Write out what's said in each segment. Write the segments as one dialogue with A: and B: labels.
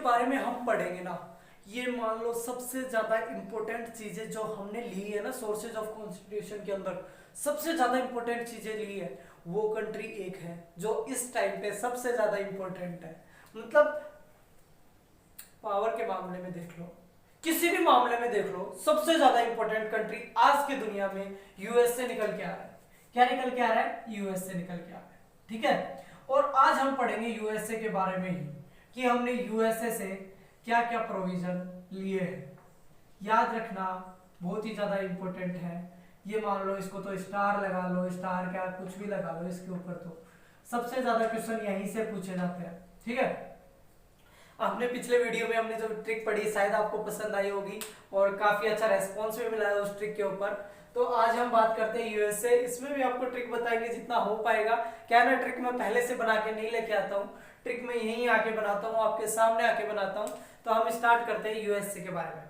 A: बारे में हम पढ़ेंगे ना, ये मान लो सबसे ज्यादा इंपॉर्टेंट चीजें जो हमने ली है ना सोर्सेज ऑफ कॉन्स्टिट्यूशन के अंदर, सबसे ज्यादा इंपॉर्टेंट चीजें ली है, वो कंट्री एक है जो इस टाइम पे सबसे ज्यादा इंपॉर्टेंट है। मतलब पावर के मामले में देख लो, किसी भी मामले में देख लो, सबसे ज्यादा इंपॉर्टेंट कंट्री आज की दुनिया में यूएस से निकल के आ रहा है। क्या निकल के आ रहा है? यूएस से निकल के आ रहा है। ठीक है, और आज हम पढ़ेंगे यूएसए के बारे में ही कि हमने यूएसए से क्या क्या प्रोविजन लिए हैं। याद रखना बहुत ही ज्यादा इंपॉर्टेंट है। ये मान लो, इसको तो स्टार लगा लो, स्टार क्या कुछ भी लगा लो इसके ऊपर, तो सबसे ज्यादा क्वेश्चन यहीं से पूछे जाते हैं। ठीक है, आपने पिछले वीडियो में हमने जो ट्रिक पढ़ी शायद आपको पसंद आई होगी और काफी अच्छा रेस्पॉन्स भी मिला है उस ट्रिक के ऊपर। तो आज हम बात करते हैं यूएसए, इसमें भी आपको ट्रिक बताएंगे जितना हो पाएगा। क्या ना, ट्रिक मैं पहले से बना के नहीं लेके आता हूँ, ट्रिक मैं यहीं आके बनाता हूँ, आपके सामने आके बनाता हूँ। तो हम स्टार्ट करते हैं यूएसए के बारे में।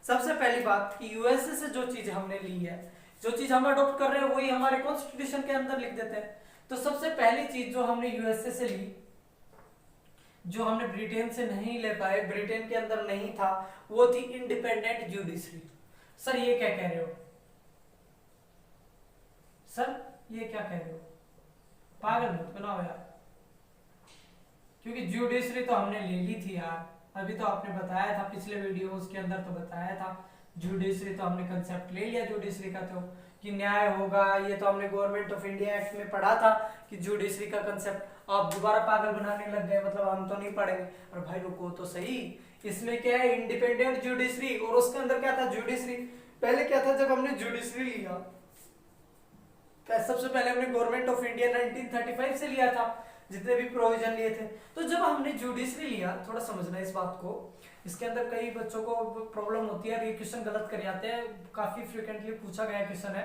A: सबसे पहली बात कि यूएसए से जो चीज हमने ली है, जो चीज हम अडॉप्ट कर रहे हैं, वही हमारे कॉन्स्टिट्यूशन के अंदर लिख देते हैं। तो सबसे पहली चीज जो हमने यूएसए से ली, जो हमने ब्रिटेन से नहीं ले पाए, ब्रिटेन के अंदर नहीं था, वो थी इंडिपेंडेंट जुडिशरी। सर ये क्या कह रहे हो? सर ये क्या कह रहे हो? पागल मत बनाओ यार, क्योंकि जुडिशरी तो हमने ले ली थी यार। अभी तो आपने बताया था पिछले वीडियो के अंदर, तो बताया था जुडिशरी तो हमने कंसेप्ट ले लिया जुडिशरी का, तो कि न्याय होगा, ये तो हमने गवर्नमेंट ऑफ इंडिया एक्ट में पढ़ा था कि जुडिशरी का कंसेप्ट। आप दोबारा पागल बनाने लग गए, मतलब हम तो नहीं पढ़ेंगे। और भाई रुको तो सही, इसमें क्या है? इंडिपेंडेंट जुडिशरी, और उसके अंदर क्या था? जुडिशरी। पहले क्या था? जब हमने जुडिशरी लिया, सबसे पहले हमने गवर्नमेंट ऑफ इंडिया 1935 से लिया था, जितने भी प्रोविजन लिए थे। तो जब हमने जुडिशरी लिया, थोड़ा समझना इस बात को, इसके अंदर कई बच्चों को प्रॉब्लम होती है, ये क्वेश्चन गलत कर जाते हैं, काफी फ्रिक्वेंटली पूछा गया क्वेश्चन है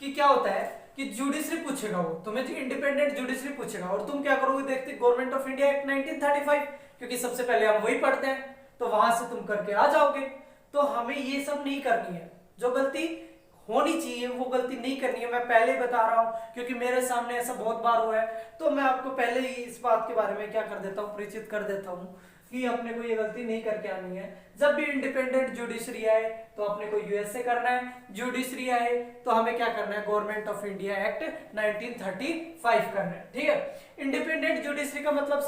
A: कि क्या होता है कि जुडिशरी पूछेगा वो तुम्हें, इंडिपेंडेंट जुडिशरी पूछेगा, और तुम क्या करोगे? देखते गवर्नमेंट ऑफ इंडिया एक्ट 1935, क्योंकि सबसे पहले हम वही पढ़ते हैं, तो वहां से तुम करके आ जाओगे। तो हमें ये सब नहीं करनी है, जो गलती होनी चाहिए वो गलती नहीं करनी है। मैं पहले बता रहा हूं क्योंकि मेरे सामने ऐसा बहुत बार हुआ है, तो मैं आपको पहले ही इस बात के बारे में क्या कर देता हूं, परिचित कर देता हूं कि अपने को ये गलती नहीं करके आनी है। जब भी इंडिपेंडेंट जुडिशरी आए तो अपने को यूएसए करना है, जुडिशरी आए तो हमें क्या करना है? गवर्नमेंट ऑफ इंडिया एक्ट 1935 करना है। ठीक है, इंडिपेंडेंट जुडिशरी का मतलब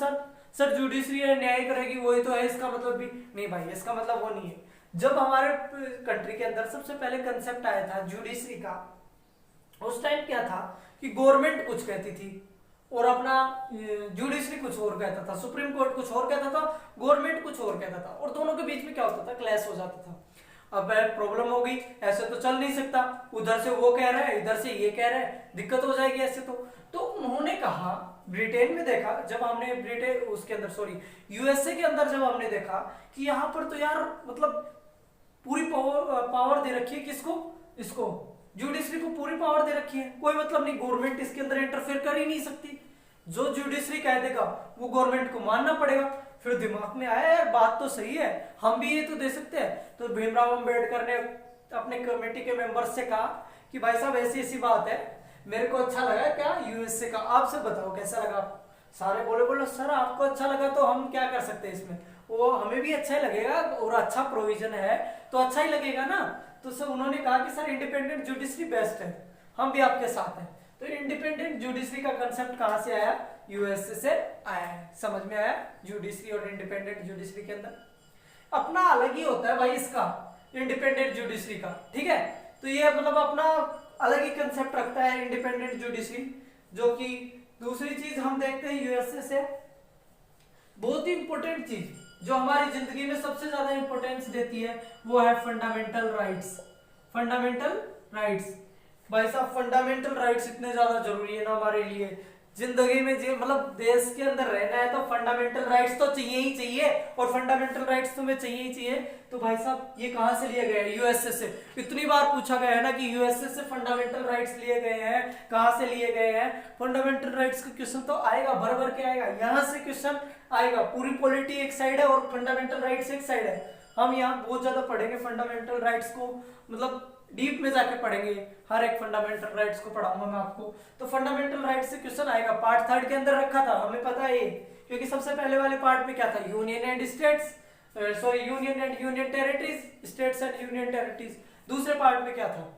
A: सर जुडिशरी है न्याय करेगी, वही तो है, इसका मतलब भी नहीं भाई, इसका मतलब वो नहीं है। जब हमारे कंट्री के अंदर सबसे पहले कंसेप्ट आया था जुडिशरी का, उस टाइम क्या था कि गवर्नमेंट कुछ कहती थी और अपना जुडिशरी कुछ और कहता था, सुप्रीम कोर्ट कुछ और कहता था, गवर्नमेंट कुछ और कहता था, और दोनों के बीच में क्या होता था? क्लैश हो जाता था। अब प्रॉब्लम हो गई, ऐसे तो चल नहीं सकता, उधर से वो कह रहा है, इधर से ये कह रहा है, दिक्कत हो जाएगी ऐसे तो उन्होंने कहा, ब्रिटेन में देखा, जब हमने ब्रिटेन उसके अंदर यूएसए के अंदर जब हमने देखा कि यहाँ पर तो यार मतलब पूरी पावर दे रखी है, किसको? इसको जुडिशरी को पूरी पावर दे रखी है, कोई मतलब नहीं, गवर्नमेंट इसके अंदर इंटरफेयर कर ही नहीं सकती, जो जुडिशरी कह देगा वो गवर्नमेंट को मानना पड़ेगा। फिर दिमाग में आया यार बात तो सही है, हम भी ये तो दे सकते हैं। तो भीमराव अंबेडकर ने अपने कमेटी के मेंबर्स से कहा कि भाई साहब ऐसी ऐसी बात है, मेरे को अच्छा लगा क्या यूएसए का, आप सब बताओ कैसा लगा। सारे बोले सर आपको अच्छा लगा तो हम क्या कर सकते हैं इसमें, वो हमें भी अच्छा ही लगेगा और अच्छा प्रोविजन है तो अच्छा ही लगेगा ना। तो सर उन्होंने कहा कि सर इंडिपेंडेंट जुडिशरी बेस्ट है, हम भी आपके साथ हैं। तो इंडिपेंडेंट जुडिशरी का कंसेप्ट कहां से आया? यूएसए से आया है। समझ में आया? जुडिशरी और इंडिपेंडेंट जुडिशरी के अंदर अपना अलग ही होता है भाई इसका, इंडिपेंडेंट जुडिशरी का। ठीक है, तो ये मतलब अपना अलग ही कंसेप्ट रखता है इंडिपेंडेंट जुडिशरी। जो कि दूसरी चीज हम देखते हैं यूएसए से, बहुत ही इंपॉर्टेंट चीज जो हमारी जिंदगी में सबसे ज्यादा इंपॉर्टेंस देती है वो है फंडामेंटल राइट्स। फंडामेंटल राइट्स भाई साहब, फंडामेंटल राइट्स इतने ज्यादा जरूरी है ना हमारे लिए जिंदगी में, मतलब देश के अंदर रहना है तो फंडामेंटल राइट्स तो चाहिए ही चाहिए, और फंडामेंटल राइट्स तुम्हें चाहिए ही चाहिए। तो भाई साहब ये कहां से लिए गए? यूएसए से। इतनी बार पूछा गया है ना कि यूएसए से फंडामेंटल राइट्स लिए गए हैं, कहां से लिए गए हैं? फंडामेंटल राइट्स का क्वेश्चन तो आएगा, भर भर के आएगा, यहां से क्वेश्चन आएगा। पूरी पॉलिटी एक साइड है और फंडामेंटल राइट्स एक साइड है। हम यहाँ बहुत ज्यादा पढ़ेंगे फंडामेंटल राइट्स को, मतलब डीप में जाके पढ़ेंगे, हर एक फंडामेंटल राइट्स को पढ़ाऊंगा मैं आपको। तो फंडामेंटल राइट्स से क्वेश्चन आएगा, पार्ट 3 के अंदर रखा था, हमें पता है क्योंकि सबसे पहले वाले पार्ट में क्या था, union and states, sorry union and union territories, states and union territories. दूसरे पार्ट में क्या था,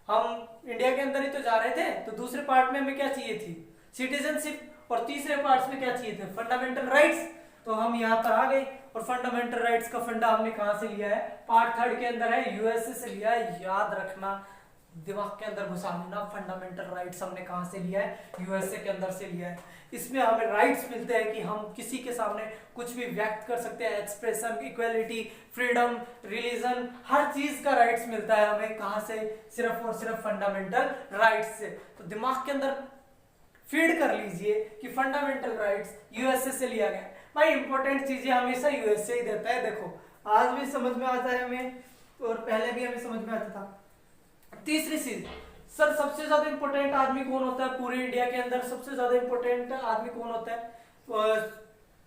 A: हम इंडिया के अंदर ही तो जा रहे थे, तो दूसरे पार्ट में हमें क्या चाहिए थी, सिटीजनशिप, और तीसरे पार्ट में क्या चाहिए थे, फंडामेंटल राइट्स। तो हम यहाँ पर आ गए और फंडामेंटल राइट्स का फंडा हमने कहाँ से लिया है, पार्ट 3 के अंदर है, यूएसए से लिया है। याद रखना, दिमाग के अंदर घुसा लेना, फंडामेंटल राइट्स हमने कहाँ से लिया है, यूएसए के अंदर से लिया है। इसमें हमें राइट्स मिलते हैं कि हम किसी के सामने कुछ भी व्यक्त कर सकते हैं, एक्सप्रेशन, इक्वलिटी, फ्रीडम, रिलीजन, हर चीज का राइट्स मिलता है हमें कहाँ से, सिर्फ और सिर्फ फंडामेंटल राइट्स से। तो दिमाग के अंदर फीड कर लीजिए कि फंडामेंटल राइट्स यूएसए से लिया गया। भाई इंपॉर्टेंट चीजें हमेशा यूएसए ही देता है, देखो आज भी समझ में आता है हमें और पहले भी हमें समझ में आता था। तीसरी चीज, सर सबसे ज्यादा इंपॉर्टेंट आदमी कौन होता है पूरे इंडिया के अंदर, सबसे ज्यादा इंपॉर्टेंट आदमी कौन होता है,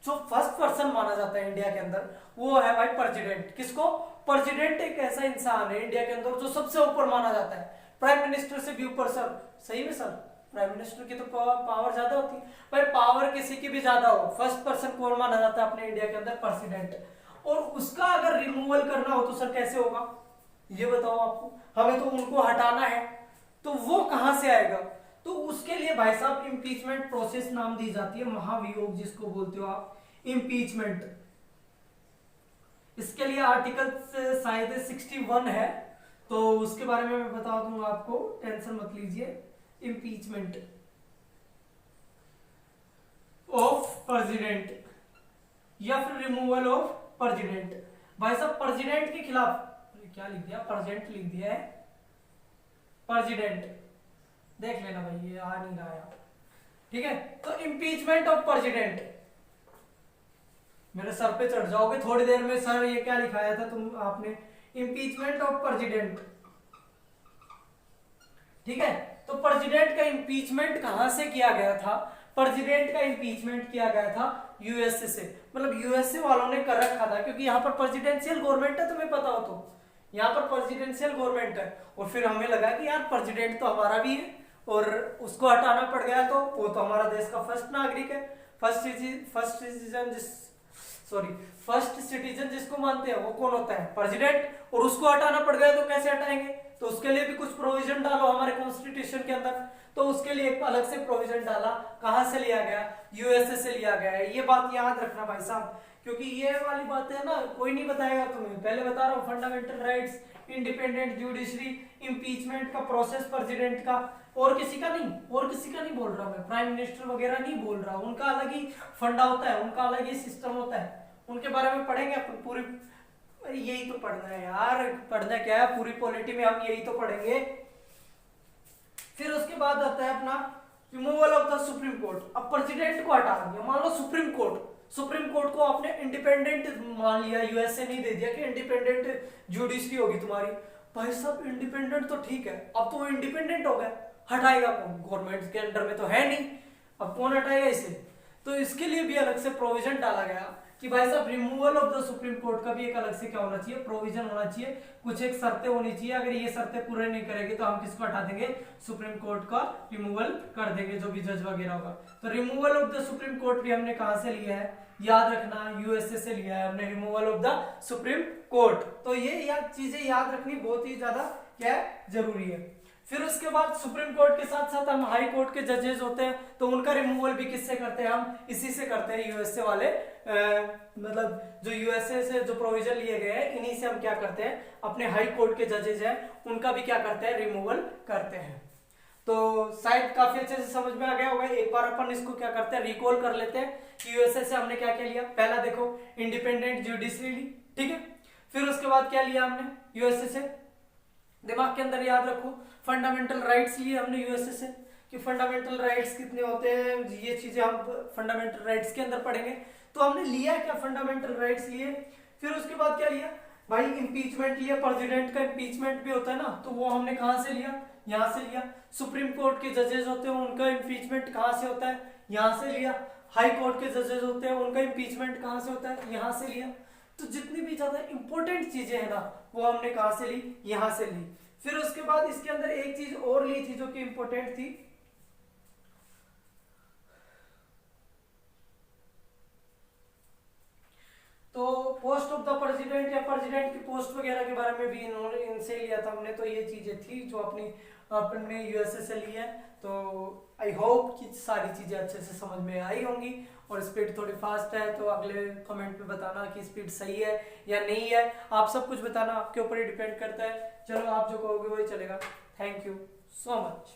A: जो फर्स्ट पर्सन माना जाता है इंडिया के अंदर, वो है भाई प्रेसिडेंट। किसको, प्रेसिडेंट एक ऐसा इंसान है इंडिया के अंदर जो सबसे ऊपर माना जाता है, प्राइम मिनिस्टर से भी ऊपर। सर सही में सर, प्राइम मिनिस्टर की तो पावर ज्यादा होती है, भाई पावर किसी की भी ज्यादा हो, फर्स्ट पर्सन कौन माना जाता है अपने इंडिया के अंदर, प्रेसिडेंट। और उसका अगर रिमूवल करना हो तो सर कैसे होगा, ये बताओ आपको, हमें तो उनको हटाना है, तो वो कहां से आएगा, तो उसके लिए भाई साहब इम्पीचमेंट प्रोसेस नाम दी जाती है, महाभियोग जिसको बोलते हो आप, इम्पीचमेंट। इसके लिए आर्टिकल शायद 61 है, तो उसके बारे में मैं बता दूंगा आपको, टेंशन मत लीजिए। इम्पीचमेंट ऑफ प्रेसिडेंट या फिर रिमूवल ऑफ प्रेसिडेंट। भाई साहब प्रेसिडेंट के खिलाफ, क्या लिख दिया, प्रेसिडेंट लिख दिया है, प्रेसिडेंट देख लेना भाई, ये आ नहीं रहा है, ठीक है। तो इम्पीचमेंट ऑफ प्रेसिडेंट, मेरे सर पे चढ़ जाओगे थोड़ी देर में, सर ये क्या लिखाया था तुम आपने, इम्पीचमेंट ऑफ प्रेसिडेंट, ठीक है। तो प्रेसिडेंट का इम्पीचमेंट कहां से किया गया था, प्रेसिडेंट का इम्पीचमेंट किया गया था यूएसए से, मतलब यूएसए वालों ने कर रखा था, क्योंकि यहाँ पर प्रेसिडेंशियल गवर्नमेंट है, तुम्हें पता हो तो, यहाँ पर प्रेसिडेंशियल गवर्नमेंट है, और फिर हमें लगा कि यार प्रेसिडेंट तो हमारा भी है और उसको हटाना पड़ गया, तो वो तो हमारा देश का फर्स्ट नागरिक है, फर्स्ट सिटीजन जिसको मानते हैं वो कौन होता है, प्रेसिडेंट, और उसको हटाना पड़ गया तो कैसे हटाएंगे, तो उसके लिए भी कुछ प्रोविजन डालो हमारे कॉन्स्टिट्यूशन के अंदर, तो उसके लिए एक अलग से प्रोविजन डाला, कहां से लिया गया, यूएसए से लिया गया है। ये बात याद रखना भाई साहब, क्योंकि ये वाली बात है ना, कोई नहीं बताएगा तुम्हें, पहले बता रहा हूँ, fundamental rights, independent judiciary, impeachment का प्रोसेस प्रेसिडेंट का, और किसी का नहीं, और किसी का नहीं बोल रहा मैं, प्राइम मिनिस्टर वगैरह नहीं बोल रहा, उनका अलग ही फंडा होता है, उनका अलग ही सिस्टम होता है, उनके बारे में पढ़ेंगे अपन पूरी, यही तो पढ़ना है यार, पढ़ना क्या है, पूरी पॉलिटी में हम यही तो पढ़ेंगे। फिर उसके बाद आता है अपना removal of the supreme court. अब प्रेसिडेंट को हटा दिया, मान लो सुप्रीम कोर्ट को आपने इंडिपेंडेंट मान लिया, यूएसए नहीं दे दिया कि इंडिपेंडेंट जुडिशरी होगी तुम्हारी, भाई साहब इंडिपेंडेंट तो ठीक है, अब तो वो इंडिपेंडेंट हो गया, हटाएगा कौन, गवर्नमेंट के अंडर में तो है नहीं, अब कौन हटाएगा इसे, तो इसके लिए भी अलग से प्रोविजन डाला गया कि भाई साहब removal of the supreme court का भी एक अलग से क्या होना चाहिए, प्रोविजन होना चाहिए, कुछ एक शर्तें होनी चाहिए, अगर ये शर्तें पूरे नहीं करेगी तो हम किसको हटा देंगे, सुप्रीम कोर्ट का रिमूवल कर देंगे, जो भी जज वगैरह होगा। तो removal of the supreme court भी हमने कहां से लिया है, याद रखना, यूएसए से लिया है हमने removal of the supreme court. तो ये चीजें याद रखनी बहुत ही ज्यादा क्या है, जरूरी है। फिर उसके बाद सुप्रीम कोर्ट के साथ साथ हम हाई कोर्ट के जजेस होते हैं, तो उनका रिमूवल भी किससे करते हैं, हम इसी से करते हैं, यूएसए वाले मतलब जो यूएसए से जो प्रोविजन लिए गए हैं, इन्हीं से हम क्या करते हैं, अपने हाई कोर्ट के जजेस हैं उनका भी क्या करते हैं, रिमूवल करते हैं। तो शायद काफी अच्छे से समझ में आ गया होगा, एक बार अपन इसको क्या करते हैं, रिकॉल कर लेते हैं कि यूएसए से हमने क्या क्या लिया। पहला देखो इंडिपेंडेंट जुडिशरी ली, ठीक है। फिर उसके बाद क्या लिया हमने यूएसए से, दिमाग के अंदर याद रखो, फंडामेंटल राइट्स लिए हमने यूएसए से, कि फंडामेंटल राइट्स कितने होते हैं, ये चीजें हम फंडामेंटल राइट्स के अंदर पढ़ेंगे। तो हमने लिया क्या, फंडामेंटल राइट्स लिए। फिर उसके बाद क्या लिया भाई, इंपीचमेंट लिया, प्रेसिडेंट का इंपीचमेंट भी होता है ना, तो वो हमने कहां से लिया, यहां से लिया। सुप्रीम कोर्ट के जजेस होते हैं उनका इंपीचमेंट कहां से होता है, यहां से लिया। हाई कोर्ट के जजेस होते हैं उनका इंपीचमेंट कहां से होता है, यहां से लिया। तो जितनी भी ज्यादा इंपॉर्टेंट चीजें है ना, वो हमने कहां से ली, यहां से ली। फिर उसके बाद इसके अंदर एक चीज और ली थी जो कि इंपॉर्टेंट थी, द प्रेसिडेंट या प्रेसिडेंट की पोस्ट वगैरह के बारे में भी इनसे लिया था हमने। तो ये चीजें थी जो अपने यूएसए से ली है। तो आई होप कि सारी चीजें अच्छे से समझ में आई होंगी। और स्पीड थोड़ी फास्ट है तो अगले कमेंट में बताना कि स्पीड सही है या नहीं है। आप सब कुछ बताना, आपके ऊपर ही डिपेंड करता है। चलो आप जो कहोगे वही चलेगा। Thank you so much.